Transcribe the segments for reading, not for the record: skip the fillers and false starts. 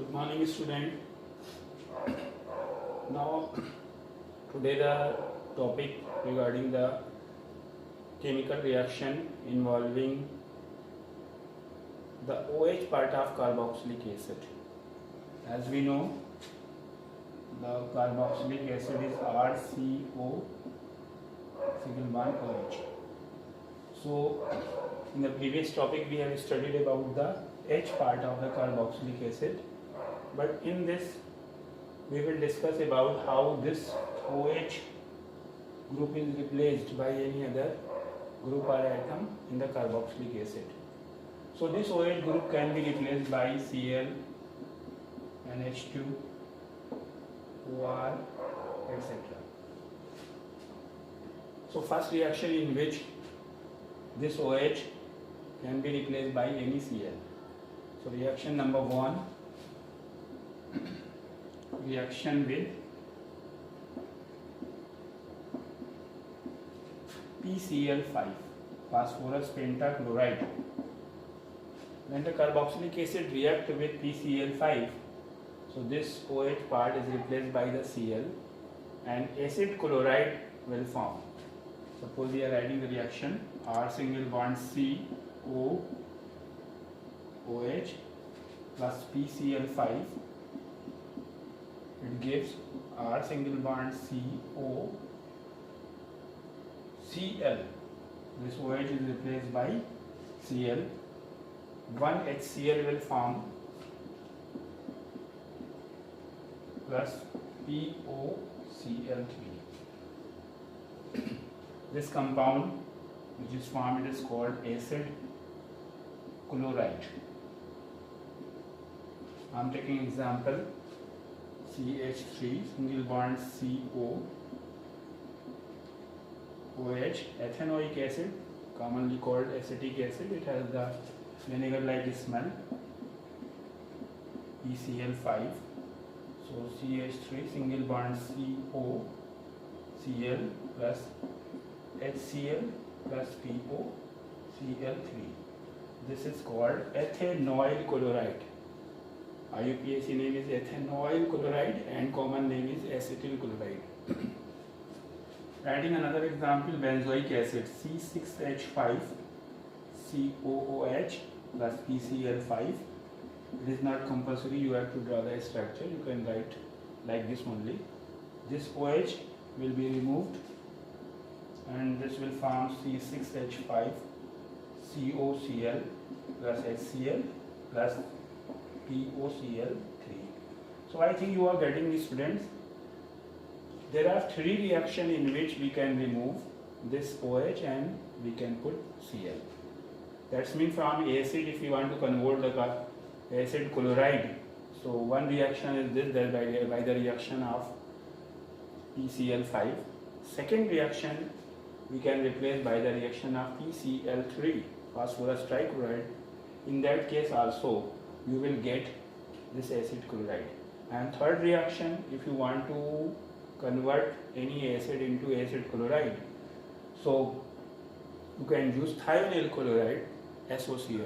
Good morning, student. Now, today the topic regarding the chemical reaction involving the OH part of carboxylic acid. As we know, the carboxylic acid is RCO single bond OH. So, in the previous topic we have studied about the H part of the carboxylic acid, but in this we will discuss about how this OH group is replaced by any other group or atom in the carboxylic acid. So this OH group can be replaced by Cl, NH2, OR, etc. So first reaction in which this OH can be replaced by any Cl. So reaction number 1, reaction with PCl5, phosphorus pentachloride. When the carboxylic acid react with PCl5, so this OH part is replaced by the Cl and acid chloride will form. Suppose we are writing the reaction R single bond C O OH plus PCl5, it gives R single bond C O Cl. This OH is replaced by Cl. One HCl will form plus POCl3. This compound which is formed is called acid chloride. I am taking example CH3 single bond CO OH, ethanoic acid, commonly called acetic acid. It has the vinegar-like smell. PCl5. So CH3 single bond CO Cl plus HCl plus POCl3. This is called ethanoyl chloride. IUPAC name is ethanoyl chloride and common name is acetyl chloride. Writing another example, benzoic acid C6H5 COOH plus PCl5. It is not compulsory, you have to draw the structure, you can write like this only. This OH will be removed and this will form C6H5 COCl plus HCl plus POCl3. So I think you are getting the students. There are three reactions in which we can remove this OH and we can put Cl. That's mean from acid, if you want to convert the acid chloride, so one reaction is this, that by the reaction of PCl5. Second reaction we can replace by the reaction of PCl3, phosphorus trichloride. In that case also you will get this acid chloride. And third reaction, if you want to convert any acid into acid chloride, so you can use thionyl chloride, SOCl.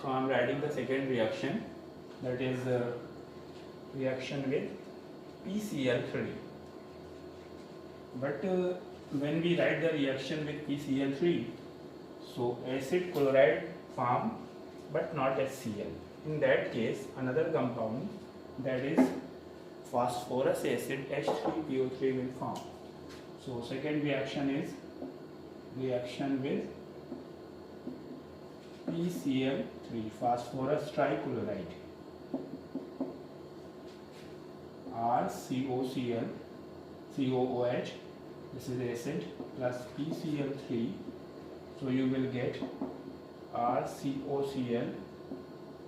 So I am writing the second reaction, that is reaction with PCl3. But when we write the reaction with PCl3, so acid chloride form but not HCl. In that case, another compound, that is phosphorus acid H3PO3 will form. So second reaction is reaction with PCl3, phosphorus trichloride, RCOCl COOH, this is acid, plus PCl3, so you will get RCOCl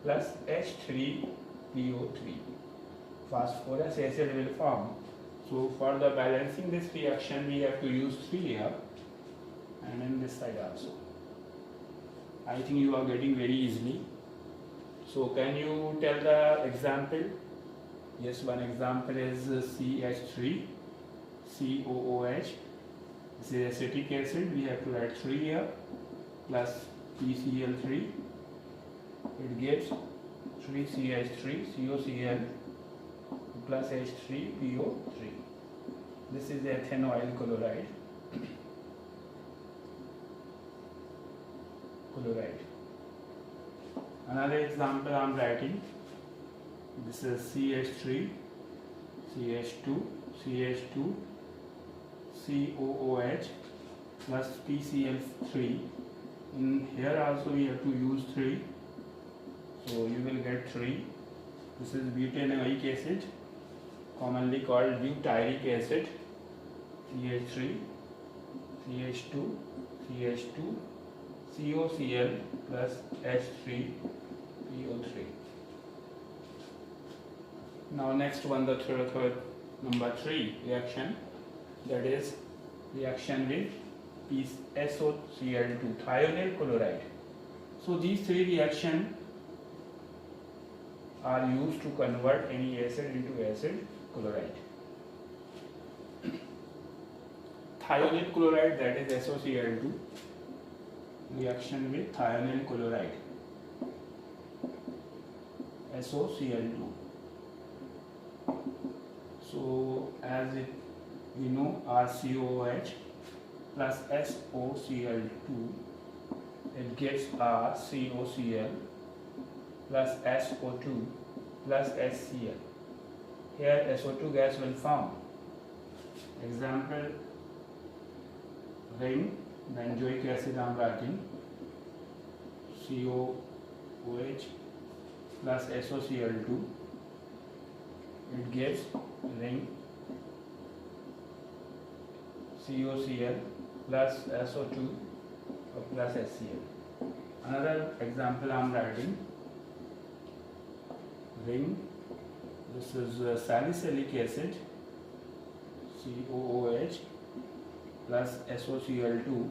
plus H3PO3. Phosphorus acid will form. So for the balancing this reaction we have to use 3 here and in this side also. I think you are getting very easily. So can you tell the example? Yes, one example is CH3 COOH. This is acetic acid, we have to write 3 here plus PCl3. It gives 3CH3 COCl plus H3PO3. This is ethanoyl chloride. Another example I am writing. This is CH3 CH2 CH2 COOH plus PCl3. In here also we have to use 3, so you will get 3. This is butanoic acid, commonly called butyric acid. CH3 CH2 CH2 COCl plus H3PO3. Now next one, the third number 3 reaction, that is reaction with SOCl2, thionyl chloride. So these 3 reactions are used to convert any acid into acid chloride. Thionyl chloride, that is SOCl2, reaction with thionyl chloride, SOCl2. So as we know, RCOOH plus SOCl2, it gives RCOCl plus SO2 plus HCl. Here SO2 gas will form. Example, ring benzoic acid I am writing, COOH plus SOCl2, it gives ring COCl plus SO2 plus HCl. Another example I am writing, ring, this is salicylic acid, COOH plus SOCl2.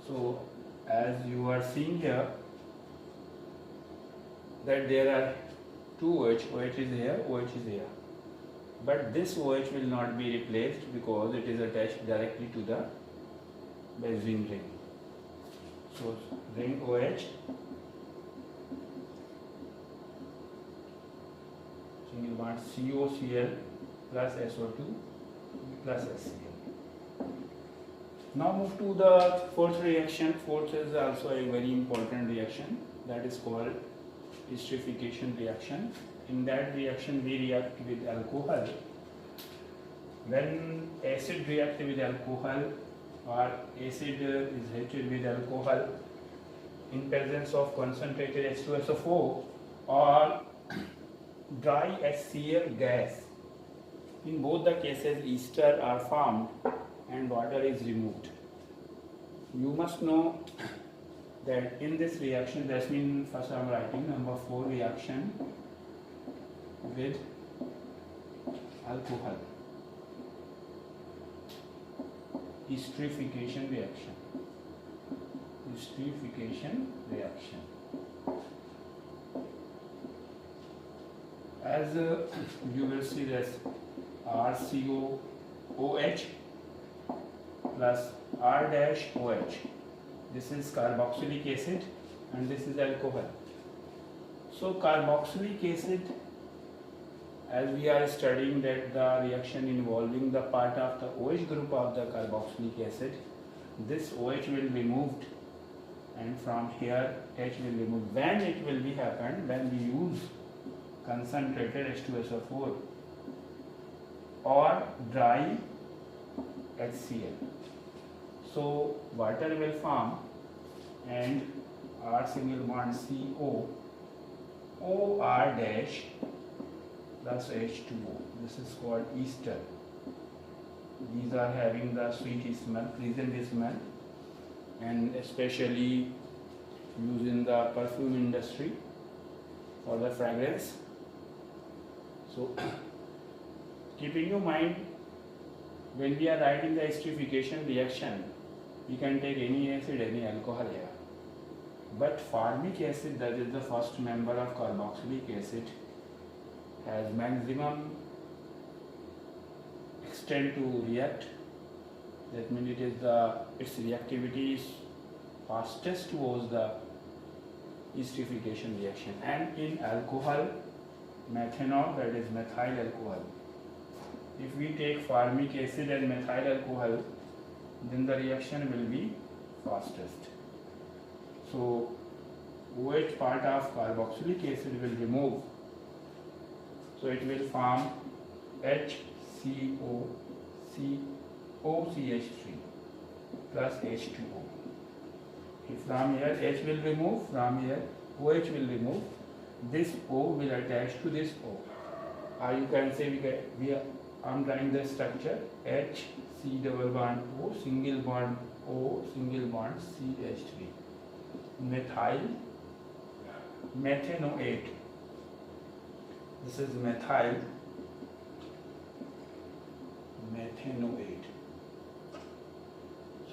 So as you are seeing here, that there are two OH is here, OH is here, but this OH will not be replaced because it is attached directly to the benzene ring. So ring OH, single bond COCl plus SO2 plus HCl. Now move to the fourth reaction. Fourth is also a very important reaction, that is called esterification reaction. In that reaction we react with alcohol. When acid reacts with alcohol or acid is heated with alcohol in presence of concentrated H2SO4 or dry HCl gas, in both the cases ester are formed and water is removed. You must know that in this reaction, that means first I am writing number 4 reaction with alcohol, esterification reaction. Esterification reaction. As you will see this RCOOH plus R-OH. This is carboxylic acid and this is alcohol. So carboxylic acid, as we are studying that the reaction involving the part of the OH group of the carboxylic acid, this OH will be removed and from here H will be removed. When it will be happened? When we use concentrated H2SO4 or dry HCl. So water will form and R single bond CO OR dash plus H2O. This is called ester. These are having the sweet smell, pleasant smell, and especially used in the perfume industry for the fragrance. So keeping in mind, when we are writing the esterification reaction, we can take any acid, any alcohol here. But formic acid, that is the first member of carboxylic acid, has maximum extent to react. That means its reactivity is fastest towards the esterification reaction. And in alcohol, methanol, that is methyl alcohol, if we take formic acid and methyl alcohol, then the reaction will be fastest. So OH part of carboxylic acid will remove, so it will form HCOCH3 plus H2O. If from here H will remove, from here OH will remove, this O will attach to this O. Or you can say I'm drawing the structure H, C double bond O, single bond O, single bond CH3. Methyl methanoate. This is methyl methanoate.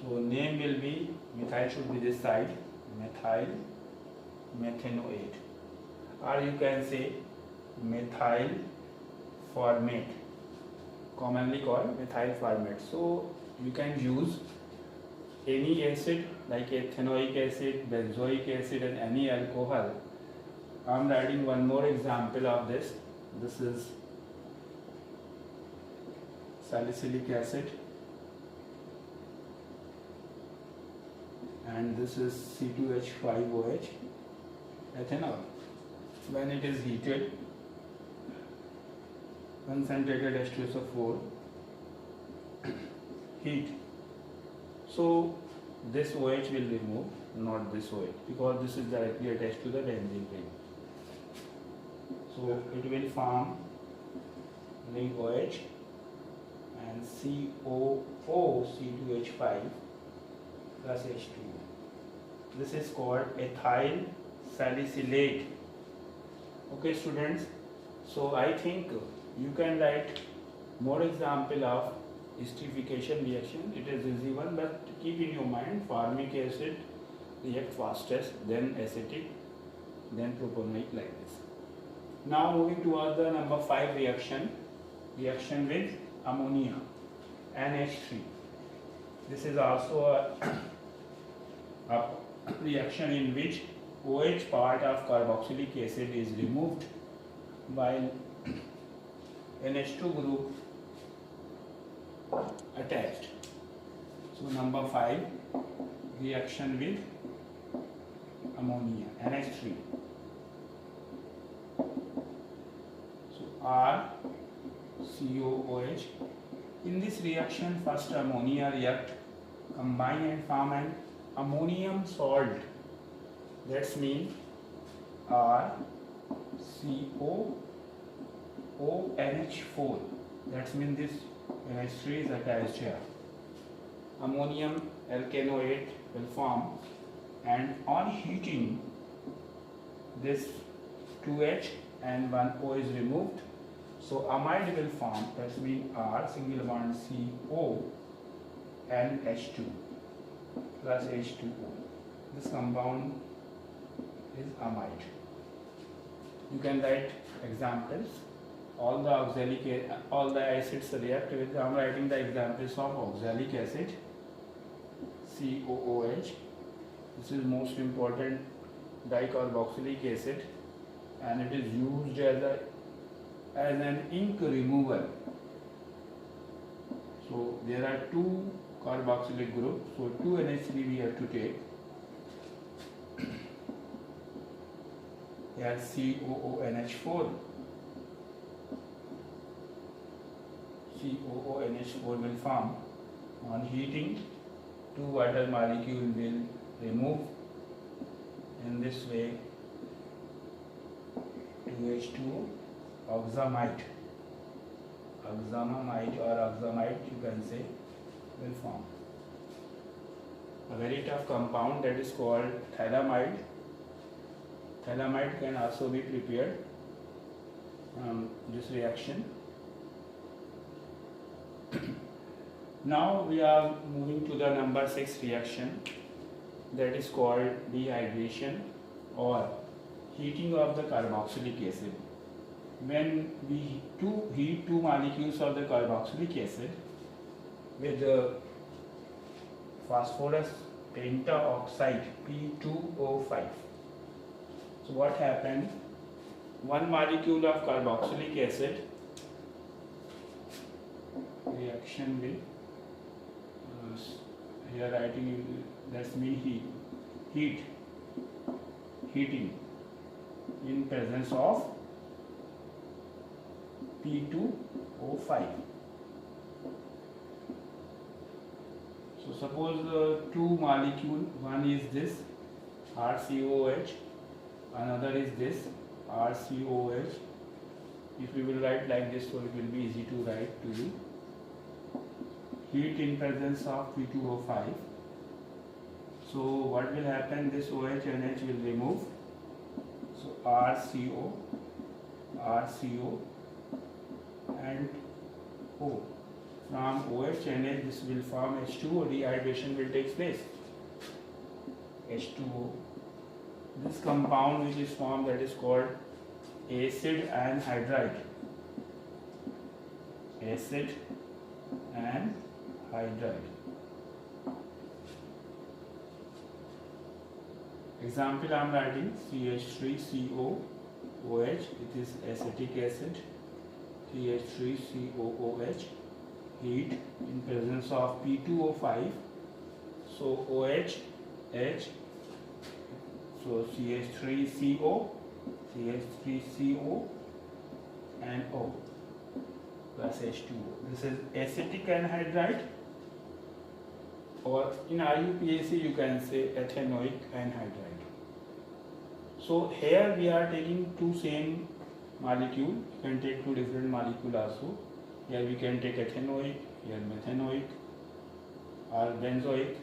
So name will be, methyl should be this side, methyl methanoate. Or you can say methyl formate, commonly called methyl formate. So you can use any acid like ethanoic acid, benzoic acid and any alcohol. I am writing one more example of this. This is salicylic acid and this is C2H5OH ethanol. When it is heated, concentrated H2SO4 heat. So this OH will remove, not this OH, because this is directly attached to the benzene ring. So it will form ring OH and COOC2H5 plus H2O. This is called ethyl salicylate. Okay students, so I think you can write more example of esterification reaction. It is easy one, but keep in your mind formic acid react fastest, then acetic, then propanoic, like this. Now moving towards the number 5 reaction with ammonia, NH3. This is also a reaction in which OH part of carboxylic acid is removed while NH2 group attached. So number 5, reaction with ammonia, NH3. So RCOOH. In this reaction, first ammonia react, combine and form an ammonium salt. That's mean RCOONH4. That's mean this NH3 is attached here. Ammonium alkanoate will form, and on heating this 2H and 1O is removed, so amide will form. That's mean R single bond CO and H2 plus H2O. This compound is amide. You can write examples. All the acids react with. I am writing the examples of oxalic acid, COOH. This is most important dicarboxylic acid, and it is used as an ink remover. So there are 2 carboxylic groups, so 2 NH3 we have to take. Here COONH4. COONH4 will form. On heating, 2 water molecules will remove. In this way, 2H2O, oxamide or oxamide you can say, will form. A very tough compound that is called phthalimide. Phthalimide can also be prepared this reaction. Now we are moving to the number 6 reaction, that is called dehydration or heating of the carboxylic acid. When we heat 2 molecules of the carboxylic acid with the phosphorus pentaoxide P2O5. So what happened? One molecule of carboxylic acid reaction will here writing that's mean heating in presence of P2O5. So suppose two molecule, one is this RCOH, another is this RCOH. If we will write like this, so it will be easy to write to you. Heat in presence of P2O5. So what will happen? This OH and H will remove. So RCO and O. From OH and H this will form H2O. Dehydration will take place. H2O. This compound which is formed, that is called acid anhydride. Acid anhydride. Example I am writing CH3COOH. It is acetic acid. CH3COOH. Heat in presence of P2O5. So OH, H. So CH3CO, CH3CO and O plus H2O. This is acetic anhydride, or in IUPAC you can say ethanoic anhydride. So here we are taking two same molecule. You can take two different molecule also. Here we can take ethanoic, here methanoic or benzoic.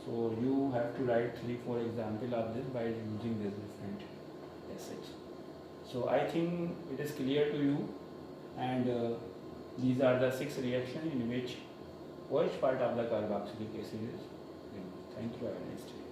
So you have to write 3-4 example of this by using these different acids. So I think it is clear to you, and these are the 6 reactions in which OH part of the carboxylic acid is removed. Thank you. Have a nice day.